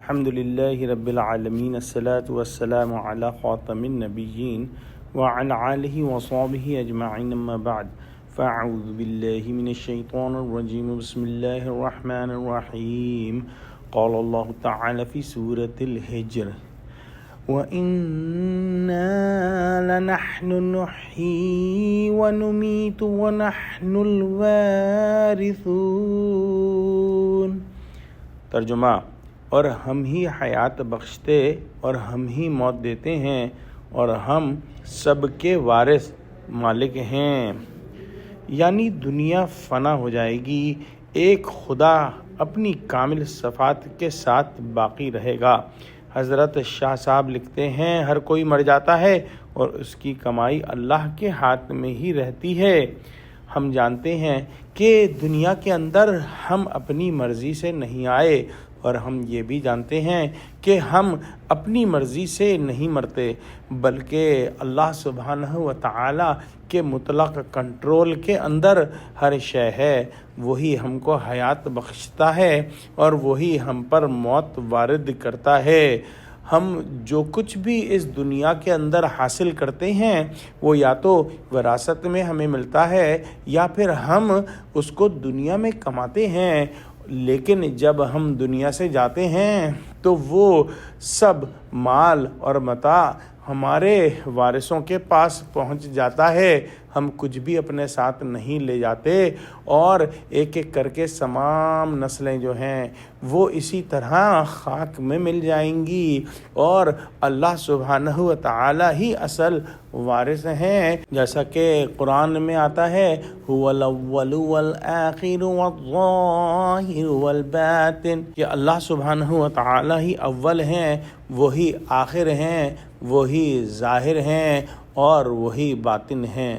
الحمد لله رب العالمين الصلاة والسلام على خاتم النبيين وعلى آله وصحبه أجمعين أما بعد فأعوذ بالله من الشيطان الرجيم بسم الله الرحمن الرحيم قال الله تعالى في سورة الهجر وَإِنَّا لَنَحْنُ نُحْيِي وَنُمِيتُ وَنَحْنُ الْوَارِثُونَ۔ ترجمہ: اور ہم ہی حیات بخشتے اور ہم ہی موت دیتے ہیں اور ہم سب کے وارث مالک ہیں۔ یعنی دنیا فنا ہو جائے گی، ایک خدا اپنی کامل صفات کے ساتھ باقی رہے گا۔ حضرت شاہ صاحب لکھتے ہیں، ہر کوئی مر جاتا ہے اور اس کی کمائی اللہ کے ہاتھ میں ہی رہتی ہے۔ ہم جانتے ہیں کہ دنیا کے اندر ہم اپنی مرضی سے نہیں آئے، اور ہم یہ بھی جانتے ہیں کہ ہم اپنی مرضی سے نہیں مرتے، بلکہ اللہ سبحانہ و تعالی کے مطلق کنٹرول کے اندر ہر شے ہے۔ وہی ہم کو حیات بخشتا ہے اور وہی ہم پر موت وارد کرتا ہے۔ ہم جو کچھ بھی اس دنیا کے اندر حاصل کرتے ہیں وہ یا تو وراثت میں ہمیں ملتا ہے یا پھر ہم اس کو دنیا میں کماتے ہیں، لیکن جب ہم دنیا سے جاتے ہیں تو وہ سب مال اور متاع ہمارے وارثوں کے پاس پہنچ جاتا ہے۔ ہم کچھ بھی اپنے ساتھ نہیں لے جاتے اور ایک ایک کر کے تمام نسلیں جو ہیں وہ اسی طرح خاک میں مل جائیں گی، اور اللہ سبحانہ و تعالی ہی اصل وارث ہیں، جیسا کہ قرآن میں آتا ہے هو الاول والآخر والظاہر والباطن، کہ اللہ سبحانہ و تعالی ہی اول ہیں، وہی آخر ہیں، وہی ظاہر ہیں اور وہی باطن ہیں۔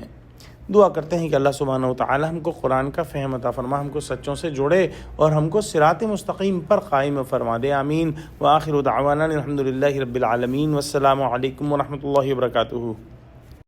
دعا کرتے ہیں کہ اللہ سبحانہ و تعالی ہم کو قرآن کا فہم عطا فرما، ہم کو سچوں سے جوڑے اور ہم کو صراط مستقیم پر قائم فرما دے، آمین۔ وآخر دعوانا الحمد للہ رب العالمین، والسلام علیکم ورحمۃ اللہ وبرکاتہ۔